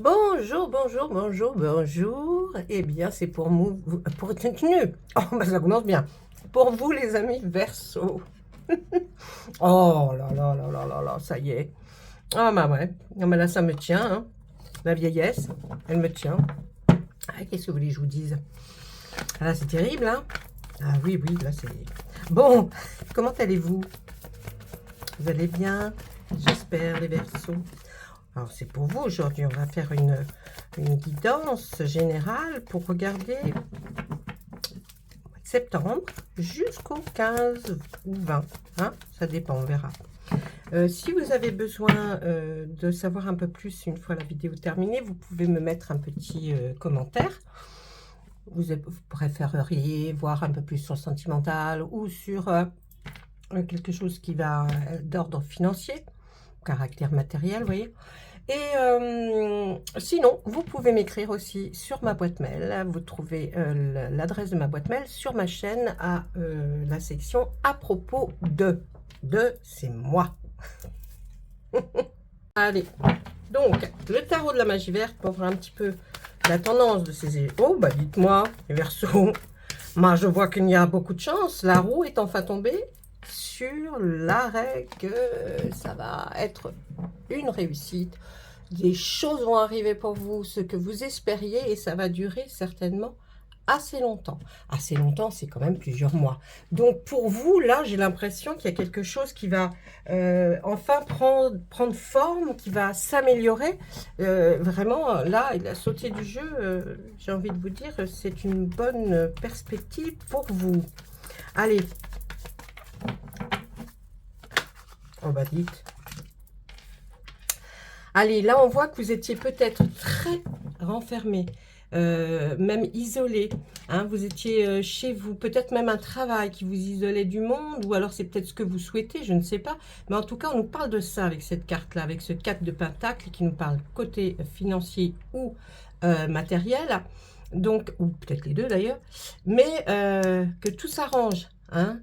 Bonjour, bonjour, bonjour, bonjour. Eh bien, c'est pour nous, pour continuer. Oh, bah, ça commence bien. Pour vous, les amis Verseau. Oh là là là là là là, ça y est. Ah bah ouais. Non, mais là, ça me tient, hein. La vieillesse, elle me tient. Ah, qu'est-ce que vous voulez que je vous dise? Ah, là, c'est terrible, hein. Ah oui, oui, là, c'est... Bon, comment allez-vous? Vous allez bien? J'espère, les Verseaux. Alors, c'est pour vous aujourd'hui. On va faire une guidance générale pour regarder septembre jusqu'au 15 ou 20. Hein, ça dépend, on verra. Si vous avez besoin de savoir un peu plus une fois la vidéo terminée, vous pouvez me mettre un petit commentaire. Vous préféreriez voir un peu plus sur le sentimental ou sur quelque chose qui va d'ordre financier, caractère matériel, vous voyez. Et sinon, vous pouvez m'écrire aussi sur ma boîte mail. Vous trouvez l'adresse de ma boîte mail sur ma chaîne à la section à propos de. C'est moi. Allez, donc, le tarot de la magie verte pour voir un petit peu la tendance de ces... Oh, bah dites-moi, les Verseaux. Moi, je vois qu'il y a beaucoup de chance. La roue est enfin tombée sur l'arrêt que ça va être une réussite. Des choses vont arriver pour vous, ce que vous espériez, et ça va durer certainement assez longtemps. Assez longtemps, c'est quand même plusieurs mois. Donc pour vous, là, j'ai l'impression qu'il y a quelque chose qui va enfin prendre forme, qui va s'améliorer. Vraiment, là, il a sauté du jeu, j'ai envie de vous dire, c'est une bonne perspective pour vous. Allez. Oh bah dites. Allez, là, on voit que vous étiez peut-être très renfermé, même isolé. Hein, vous étiez chez vous, peut-être même un travail qui vous isolait du monde, ou alors c'est peut-être ce que vous souhaitez, je ne sais pas. Mais en tout cas, on nous parle de ça avec cette carte-là, avec ce 4 de Pentacle qui nous parle côté financier ou matériel. Donc, ou peut-être les deux d'ailleurs. Mais que tout s'arrange, hein.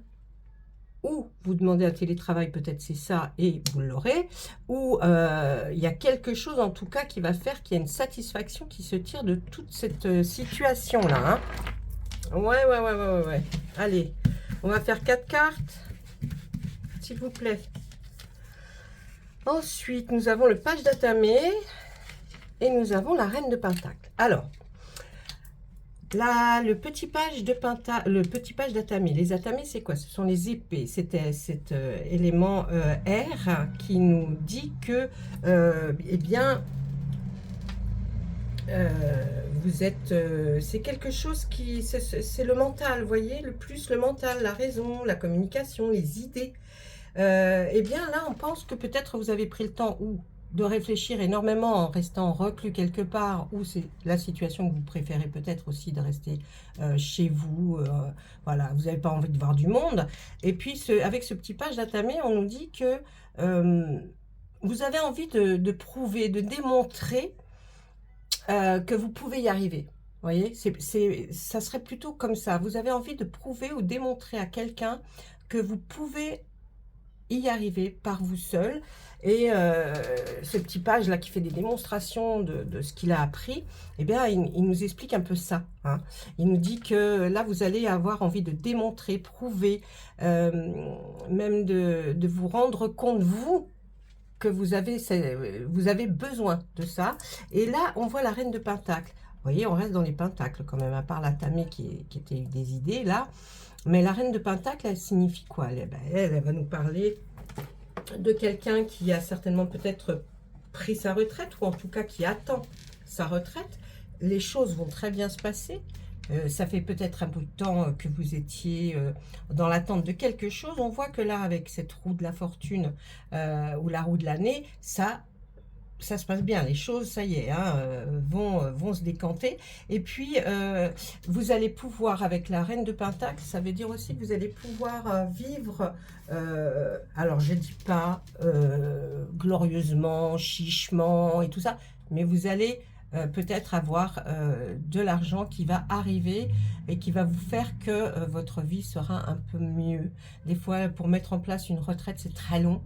Ou vous demandez un télétravail, peut-être c'est ça, et vous l'aurez, ou il y a quelque chose en tout cas qui va faire qu'il y a une satisfaction qui se tire de toute cette situation-là. Hein. Ouais. Allez, on va faire 4 cartes, s'il vous plaît. Ensuite, nous avons le page d'Atamé, et nous avons la reine de Pentacle. Alors, là, le petit page d'Atamé. Les Atamé, c'est quoi? Ce sont les épées. C'était cet élément R qui nous dit que, eh bien, vous êtes... c'est quelque chose qui... C'est le mental, vous voyez? Le plus le mental, la raison, la communication, les idées. Eh bien, là, on pense que peut-être vous avez pris le temps ou de réfléchir énormément en restant reclus quelque part, ou c'est la situation que vous préférez peut-être aussi de rester chez vous, voilà, vous n'avez pas envie de voir du monde. Et puis, avec ce petit page d'Atamé, on nous dit que vous avez envie de prouver, de démontrer que vous pouvez y arriver. Vous voyez, ça serait plutôt comme ça. Vous avez envie de prouver ou démontrer à quelqu'un que vous pouvez y arriver par vous seul. Et ce petit page là qui fait des démonstrations de ce qu'il a appris, eh bien il nous explique un peu ça. Hein. Il nous dit que là vous allez avoir envie de démontrer, prouver, même de vous rendre compte vous que vous avez besoin de ça. Et là on voit la reine de Pentacle. Vous voyez, on reste dans les pentacles quand même, à part la Tamé qui était des idées là. Mais la reine de Pentacle, elle signifie quoi? Elle va nous parler de quelqu'un qui a certainement peut-être pris sa retraite, ou en tout cas qui attend sa retraite. Les choses vont très bien se passer. Ça fait peut-être un bout de temps que vous étiez dans l'attente de quelque chose. On voit que là, avec cette roue de la fortune ou la roue de l'année, ça se passe bien, les choses, ça y est, hein, vont se décanter. Et puis, vous allez pouvoir, avec la reine de Pentacle, ça veut dire aussi que vous allez pouvoir vivre, alors je ne dis pas glorieusement, chichement et tout ça, mais vous allez peut-être avoir de l'argent qui va arriver et qui va vous faire que votre vie sera un peu mieux. Des fois, pour mettre en place une retraite, c'est très long.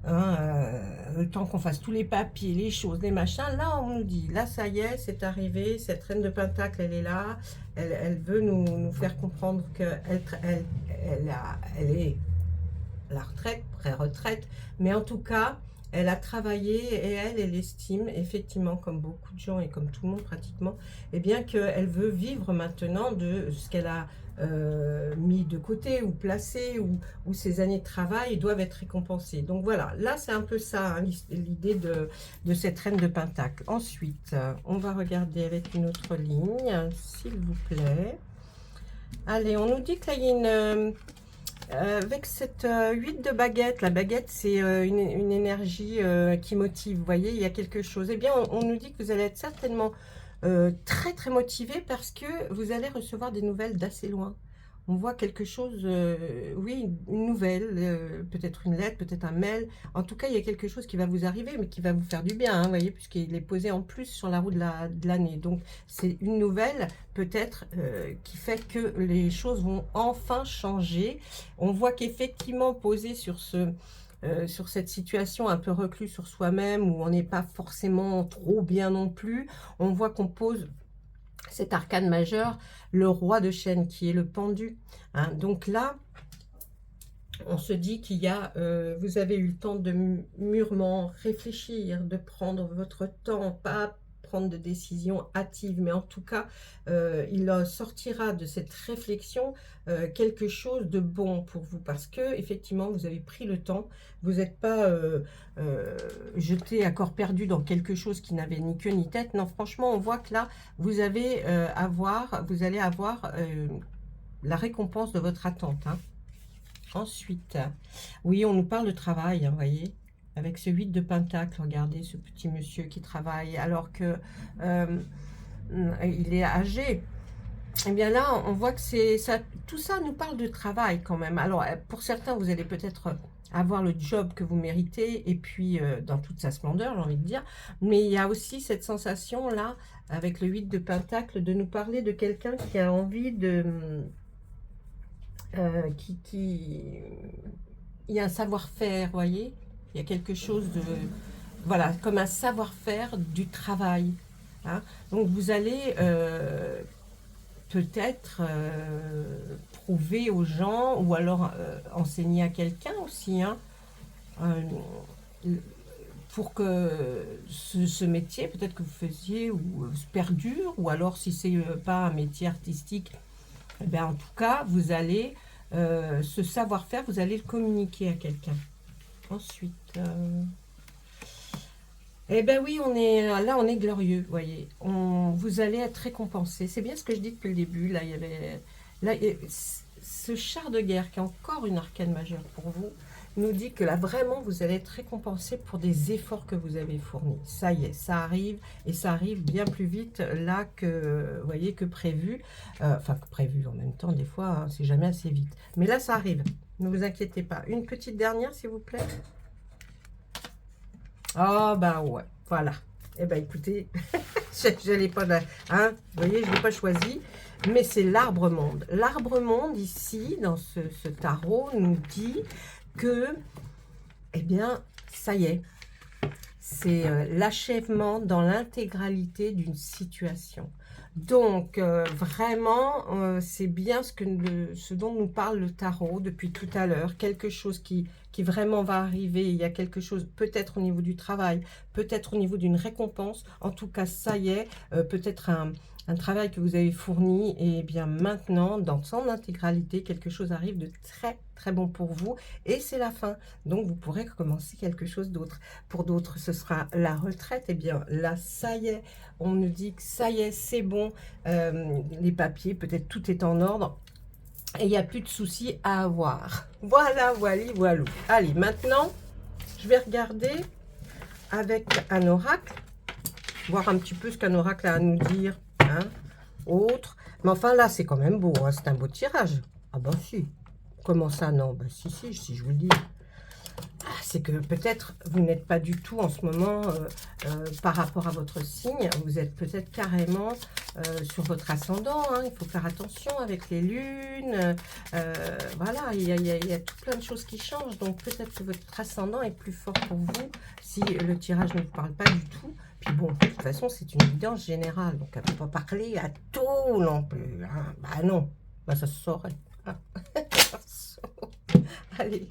hein, le temps qu'on fasse tous les papiers, les choses, les machins. Là, on nous dit, là, ça y est, c'est arrivé, cette reine de Pentacle, elle est là, elle veut nous faire comprendre qu'elle elle est à la retraite, pré-retraite, mais en tout cas, elle a travaillé et elle estime, effectivement, comme beaucoup de gens et comme tout le monde pratiquement, eh bien qu'elle veut vivre maintenant de ce qu'elle a mis de côté ou placé, ou ses années de travail doivent être récompensées. Donc voilà, là c'est un peu ça, hein, l'idée de cette reine de Pentacle. Ensuite, on va regarder avec une autre ligne, s'il vous plaît. Allez, on nous dit que là il y a une... avec cette 8 de baguette, la baguette c'est une énergie qui motive, vous voyez, il y a quelque chose. Eh bien, on nous dit que vous allez être certainement très très motivé parce que vous allez recevoir des nouvelles d'assez loin. On voit quelque chose, oui, une nouvelle, peut-être une lettre, peut-être un mail. En tout cas, il y a quelque chose qui va vous arriver, mais qui va vous faire du bien, hein, vous voyez, puisqu'il est posé en plus sur la roue de l'année. Donc, c'est une nouvelle, peut-être, qui fait que les choses vont enfin changer. On voit qu'effectivement, posé sur sur cette situation un peu reclus sur soi-même, où on n'est pas forcément trop bien non plus, on voit qu'on pose cet arcane majeur, le roi de chaîne qui est le pendu, hein. Donc là, on se dit qu'il y a, vous avez eu le temps de mûrement réfléchir, de prendre votre temps, pas prendre de décisions hâtives, mais en tout cas, il sortira de cette réflexion quelque chose de bon pour vous, parce que effectivement, vous avez pris le temps, vous n'êtes pas jeté à corps perdu dans quelque chose qui n'avait ni queue ni tête. Non, franchement, on voit que là, vous allez avoir la récompense de votre attente, hein. Ensuite, oui, on nous parle de travail, hein, vous voyez, avec ce 8 de Pentacle, regardez ce petit monsieur qui travaille alors que il est âgé. Eh bien là, on voit que c'est ça, tout ça nous parle de travail quand même. Alors, pour certains, vous allez peut-être avoir le job que vous méritez, et puis dans toute sa splendeur, j'ai envie de dire. Mais il y a aussi cette sensation-là, avec le 8 de Pentacle, de nous parler de quelqu'un qui a envie de... il y a un savoir-faire, vous voyez, il y a quelque chose de, voilà, comme un savoir-faire du travail, hein. Donc vous allez peut-être prouver aux gens, ou alors enseigner à quelqu'un aussi, hein, pour que ce métier, peut-être que vous faisiez, perdure, ou alors si c'est pas un métier artistique, eh bien, en tout cas, vous allez, ce savoir-faire, vous allez le communiquer à quelqu'un. Ensuite, eh bien oui, là, on est glorieux, vous voyez. Vous allez être récompensé. C'est bien ce que je dis depuis le début. Là, ce char de guerre, qui est encore une arcane majeure pour vous, nous dit que là, vraiment, vous allez être récompensé pour des efforts que vous avez fournis. Ça y est, ça arrive, et ça arrive bien plus vite, là, que, vous voyez, que prévu. Enfin, que prévu en même temps, des fois, hein, c'est jamais assez vite. Mais là, ça arrive, ne vous inquiétez pas. Une petite dernière, s'il vous plaît. Oh, ben ouais, voilà. Eh ben écoutez, je l'ai pas, hein, vous voyez, je ne l'ai pas choisi, mais c'est l'arbre monde. L'arbre monde, ici, dans ce tarot, nous dit que, eh bien, ça y est, c'est l'achèvement dans l'intégralité d'une situation. Donc, vraiment, c'est bien ce dont nous parle le tarot depuis tout à l'heure. Quelque chose qui vraiment va arriver. Il y a quelque chose, peut-être au niveau du travail, peut-être au niveau d'une récompense. En tout cas, ça y est, peut-être un travail que vous avez fourni, et bien maintenant, dans son intégralité, quelque chose arrive de très très bon pour vous, et c'est la fin. Donc vous pourrez recommencer quelque chose d'autre. Pour d'autres, ce sera la retraite. Et bien là, ça y est, on nous dit que ça y est, c'est bon, les papiers, peut-être tout est en ordre, et il n'y a plus de soucis à avoir. Voilà, voilà, voilà. Allez, maintenant, je vais regarder avec un oracle, voir un petit peu ce qu'un oracle a à nous dire, hein, autre. Mais enfin, là, c'est quand même beau, hein, c'est un beau tirage. Ah bah si. Comment ça, non? Bah si, je vous le dis. Ah, c'est que peut-être vous n'êtes pas du tout en ce moment par rapport à votre signe, vous êtes peut-être carrément sur votre ascendant, hein. Il faut faire attention avec les lunes, voilà, il y a tout plein de choses qui changent, donc peut-être que votre ascendant est plus fort pour vous si le tirage ne vous parle pas du tout. Puis bon, de toute façon, c'est une évidence générale, donc elle ne peut pas parler à tout non plus, hein. Bah non, bah ça se saurait. Ah. Allez,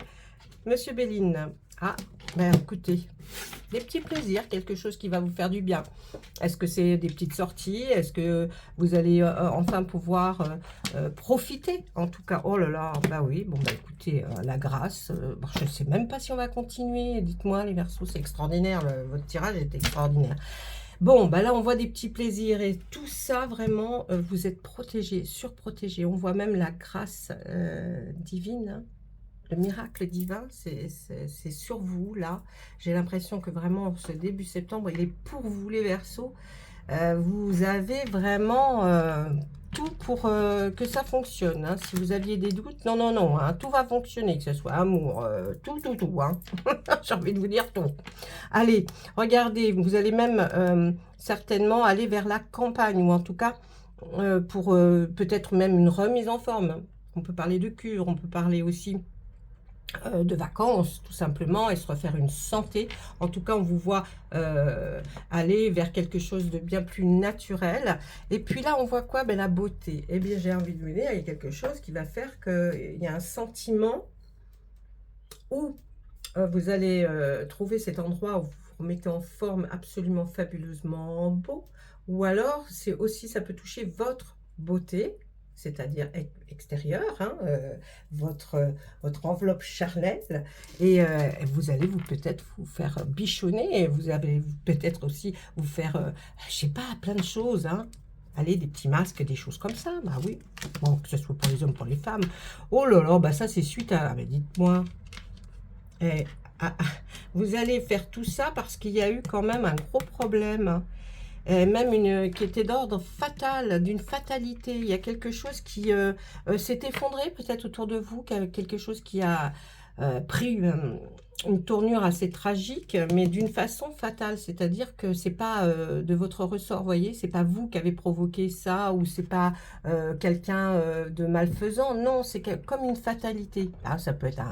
Monsieur Béline. Ah, ben écoutez, des petits plaisirs, quelque chose qui va vous faire du bien. Est-ce que c'est des petites sorties? Est-ce que vous allez enfin pouvoir profiter? En tout cas, oh là là, bah oui, bon bah écoutez, la grâce, bon, je ne sais même pas si on va continuer. Dites-moi les Verseaux, c'est extraordinaire, votre tirage est extraordinaire. Bon, bah là, on voit des petits plaisirs et tout ça, vraiment, vous êtes protégés, surprotégés. On voit même la grâce divine, hein. Le miracle divin, c'est sur vous, là. J'ai l'impression que vraiment, ce début septembre, il est pour vous, les Verseaux. Vous avez vraiment tout pour que ça fonctionne, hein. Si vous aviez des doutes, non, non, non, hein, tout va fonctionner, que ce soit amour, tout, hein. J'ai envie de vous dire tout. Allez, regardez, vous allez même certainement aller vers la campagne, ou en tout cas, pour peut-être même une remise en forme. On peut parler de cure, on peut parler aussi de vacances, tout simplement, et se refaire une santé. En tout cas, on vous voit aller vers quelque chose de bien plus naturel. Et puis là, on voit quoi? Ben, la beauté. Eh bien, j'ai envie de vous dire, il y a quelque chose qui va faire qu'il y a un sentiment où vous allez trouver cet endroit où vous vous remettez en forme absolument fabuleusement beau. Ou alors, c'est aussi, ça peut toucher votre beauté, c'est-à-dire extérieure, hein, votre enveloppe charnelle, et vous allez peut-être vous faire bichonner, et vous allez peut-être aussi vous faire, je sais pas, plein de choses, hein. Allez, des petits masques, des choses comme ça, bah oui, bon, que ce soit pour les hommes, pour les femmes. Oh là là, bah ça c'est suite à, mais dites-moi, vous allez faire tout ça parce qu'il y a eu quand même un gros problème, hein. Même qui était d'ordre fatal, d'une fatalité. Il y a quelque chose qui s'est effondré peut-être autour de vous, quelque chose qui a pris une tournure assez tragique, mais d'une façon fatale. C'est-à-dire que c'est pas de votre ressort, vous voyez, c'est pas vous qui avez provoqué ça, ou c'est pas quelqu'un de malfaisant. Non, c'est comme une fatalité. Ah, ça peut être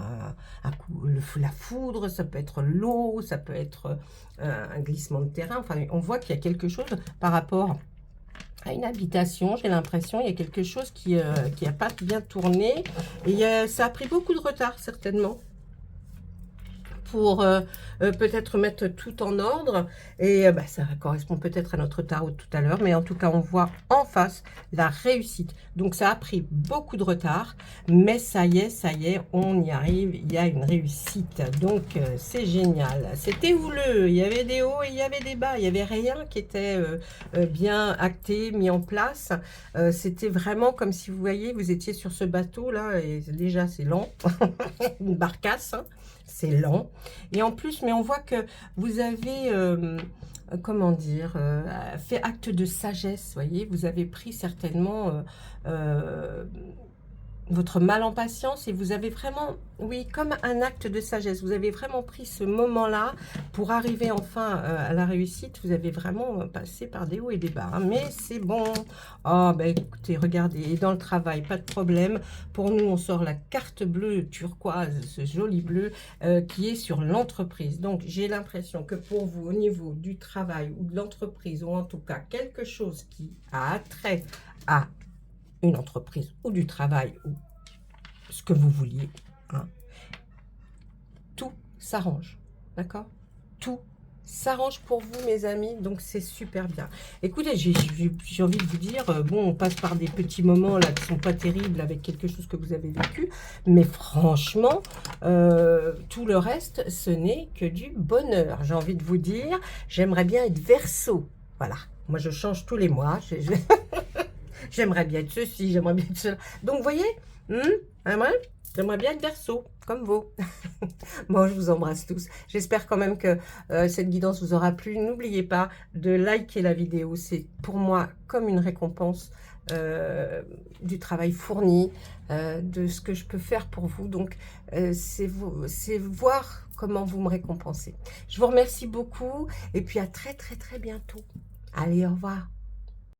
un coup, la foudre, ça peut être l'eau, ça peut être un glissement de terrain. Enfin, on voit qu'il y a quelque chose par rapport à une habitation, j'ai l'impression, il y a quelque chose qui n'a pas bien tourné, et ça a pris beaucoup de retard, certainement, pour peut-être mettre tout en ordre, et bah, ça correspond peut-être à notre tarot tout à l'heure, mais en tout cas on voit en face la réussite. Donc ça a pris beaucoup de retard, mais ça y est, on y arrive, il y a une réussite, donc c'est génial. C'était houleux, il y avait des hauts et il y avait des bas, il n'y avait rien qui était bien acté, mis en place. C'était vraiment comme si vous voyez, vous étiez sur ce bateau là, et déjà c'est lent, une barcasse, hein. C'est lent. Et en plus, mais on voit que vous avez, comment dire, fait acte de sagesse, voyez. Vous avez pris certainement votre mal en patience, et vous avez vraiment, oui, comme un acte de sagesse, vous avez vraiment pris ce moment-là pour arriver enfin à la réussite. Vous avez vraiment passé par des hauts et des bas, hein, mais c'est bon. Oh, ben écoutez, regardez, et dans le travail, pas de problème. Pour nous, on sort la carte bleue turquoise, ce joli bleu, qui est sur l'entreprise. Donc, j'ai l'impression que pour vous, au niveau du travail ou de l'entreprise, ou en tout cas quelque chose qui a trait à une entreprise ou du travail ou ce que vous vouliez, hein, tout s'arrange, d'accord? Tout s'arrange pour vous, mes amis, donc c'est super bien. Écoutez, j'ai envie de vous dire, bon, on passe par des petits moments là qui sont pas terribles avec quelque chose que vous avez vécu, mais franchement, tout le reste, ce n'est que du bonheur. J'ai envie de vous dire, j'aimerais bien être Verseau, voilà. Moi, je change tous les mois, j'aimerais bien être ceci, j'aimerais bien être cela. Donc, vous voyez, j'aimerais bien être Verseau, comme vous. Bon, je vous embrasse tous. J'espère quand même que cette guidance vous aura plu. N'oubliez pas de liker la vidéo. C'est pour moi comme une récompense du travail fourni, de ce que je peux faire pour vous. Donc, c'est voir comment vous me récompensez. Je vous remercie beaucoup et puis à très très très bientôt. Allez, au revoir.